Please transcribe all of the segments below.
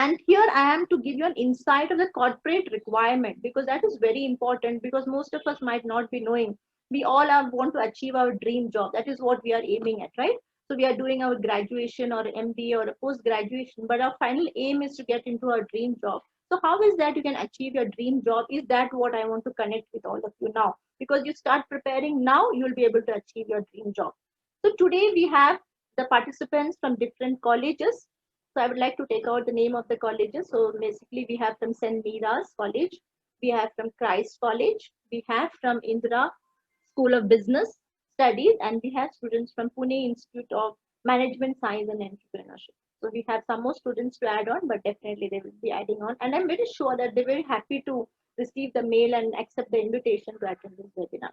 And here I am to give you an insight of the corporate requirement, because that is very important, because most of us might not be knowing. We all want to achieve our dream job. That is what we are aiming at, right? So we are doing our graduation or MBA or a post graduation, but our final aim is to get into our dream job. So how is that you can achieve your dream job? Is that what I want to connect with all of you now? Because you start preparing now, you will be able to achieve your dream job. So today we have the participants from different colleges. So I would like to take out the name of the colleges. So basically we have from St. Mira's College, we have from Christ College, we have from Indira School of Business Studies, and we have students from Pune Institute of Management Science and Entrepreneurship. So we have some more students to add on, but definitely they will be adding on. And I'm very sure that they're very happy to receive the mail and accept the invitation to attend this webinar.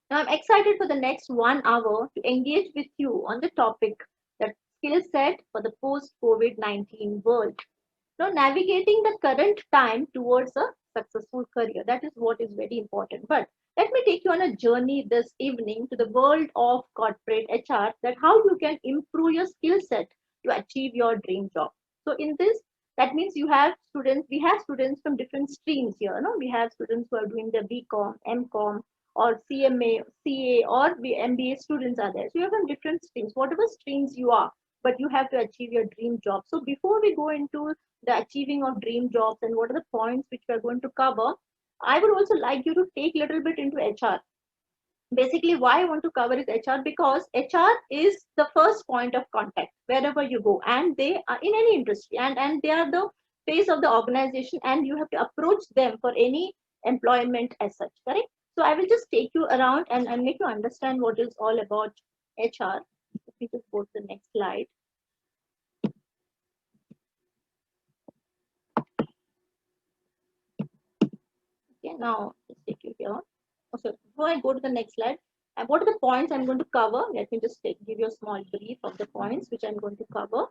Now, I'm excited for the next 1 hour to engage with you on the topic that skill set for the post COVID 19 world. Now, navigating the current time towards a successful career. That is what is very important. But let me take you on a journey this evening to the world of corporate HR, that how you can improve your skill set to achieve your dream job. So, in this, that means you have students, we have students from different streams here. No? We have students who are doing the BCom, MCom, or CMA, CA, or MBA students are there. So, you have from different streams, whatever streams you are, but you have to achieve your dream job. So, before we go into the achieving of dream jobs and what are the points which we are going to cover, I would also like you to take a little bit into HR. Basically, why I want to cover is HR, because HR is the first point of contact wherever you go, and they are in any industry, and they are the face of the organization, and you have to approach them for any employment as such, correct? So I will just take you around and make you understand what is all about HR. Let me just go to the next slide. Okay, now let's take you here. So before I go to the next slide, what are the points I'm going to cover? Let me just give you a small brief of the points which I'm going to cover.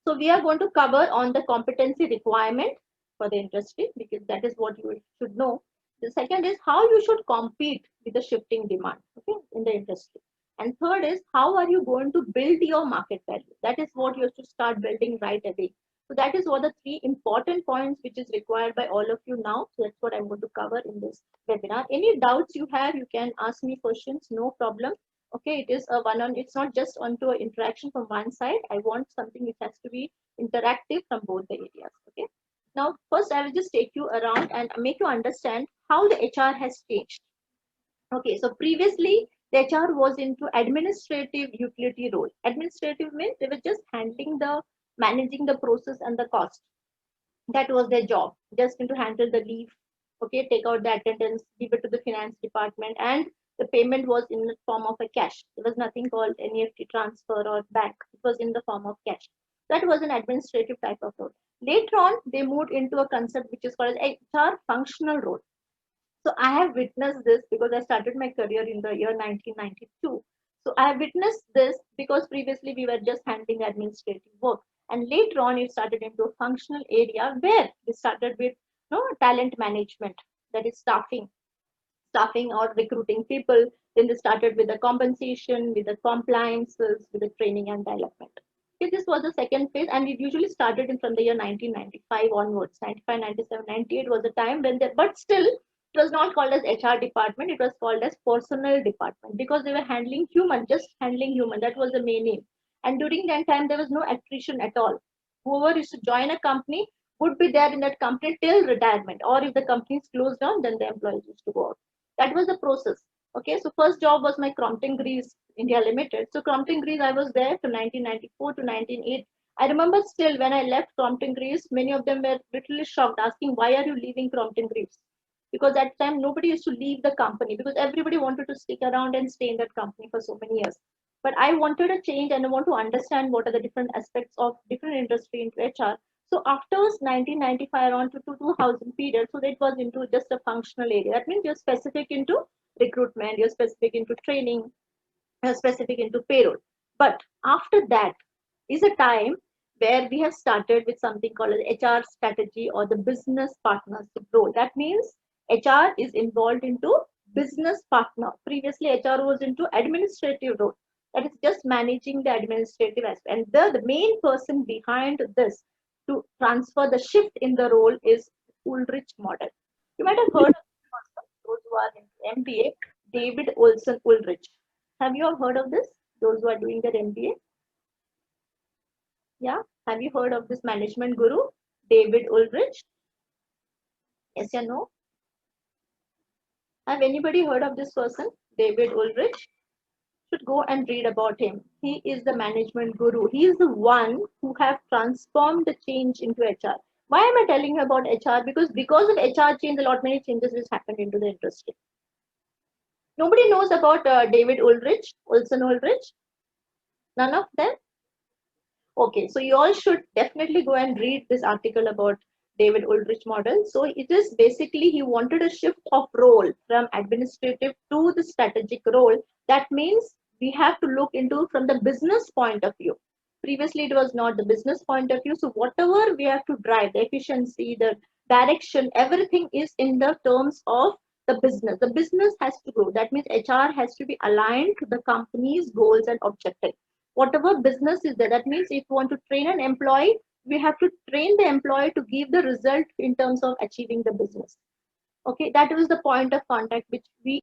So we are going to cover on the competency requirement for the industry, because that is what you should know. The second is how you should compete with the shifting demand, okay, in the industry. And third is how are you going to build your market value? That is what you have to start building right away. So that is what the three important points which is required by all of you now. So that's what I'm going to cover in this webinar. Any doubts you have, you can ask me questions, no problem. Okay, it is a one on, it's not just onto an interaction from one side. I want something which has to be interactive from both the areas. Okay, now first I will just take you around and make you understand how the HR has changed. Okay, so previously the HR was into administrative utility role. Administrative means they were just handling the, managing the process and the cost. That was their job, just to handle the leave, okay, take out the attendance, give it to the finance department, and the payment was in the form of a cash. There was nothing called NEFT transfer or bank. It was in the form of cash. That was an administrative type of role. Later on they moved into a concept which is called HR functional role. So I have witnessed this because I started my career in the year 1992. So I have witnessed this because previously we were just handling administrative work. And later on, it started into a functional area where we started with talent management, that is staffing or recruiting people. Then they started with the compensation, with the compliances, with the training and development. Okay, this was the second phase, and it usually started in from the year 1995 onwards. 95, 97, 98 was the time when they, but still, it was not called as HR department. It was called as personnel department because they were handling human, just handling human. That was the main aim. And during that time, there was no attrition at all. Whoever used to join a company would be there in that company till retirement, or if the company is closed down, then the employees used to go out. That was the process. Okay, so first job was my Crompton Greaves India Limited. So Crompton Greaves, I was there from 1994 to 1998. I remember still when I left Crompton Greaves, many of them were literally shocked, asking, why are you leaving Crompton Greaves? Because at that time nobody used to leave the company because everybody wanted to stick around and stay in that company for so many years. But I wanted a change and I want to understand what are the different aspects of different industry into HR. So after 1995 around to 2000 period, so that was into just a functional area. That means you're specific into recruitment, you're specific into training, you're specific into payroll. But after that is a time where we have started with something called as HR strategy or the business partnership role. That means HR is involved into business partner. Previously, HR was into administrative role. That is just managing the administrative aspect. And the main person behind this to transfer the shift in the role is Ulrich model. You might have heard of this person, those who are in MBA, David Olson Ulrich. Have you all heard of this? Those who are doing their MBA? Yeah. Have you heard of this management guru, David Ulrich? Yes or no? Have anybody heard of this person, David Ulrich? Should go and read about him. He is the management guru. He is the one who have transformed the change into HR. Why am I telling you about HR? Because of HR change, a lot many changes has happened into the industry. Nobody knows about David Ulrich, Olson Ulrich. None of them. Okay, so you all should definitely go and read this article about David Ulrich model. So it is basically he wanted a shift of role from administrative to the strategic role. That means we have to look into from the business point of view. Previously, it was not the business point of view. So whatever we have to drive, the efficiency, the direction, everything is in the terms of the business. The business has to grow. That means HR has to be aligned to the company's goals and objectives. Whatever business is there, that means if you want to train an employee, we have to train the employee to give the result in terms of achieving the business. Okay, that was the point of contact which we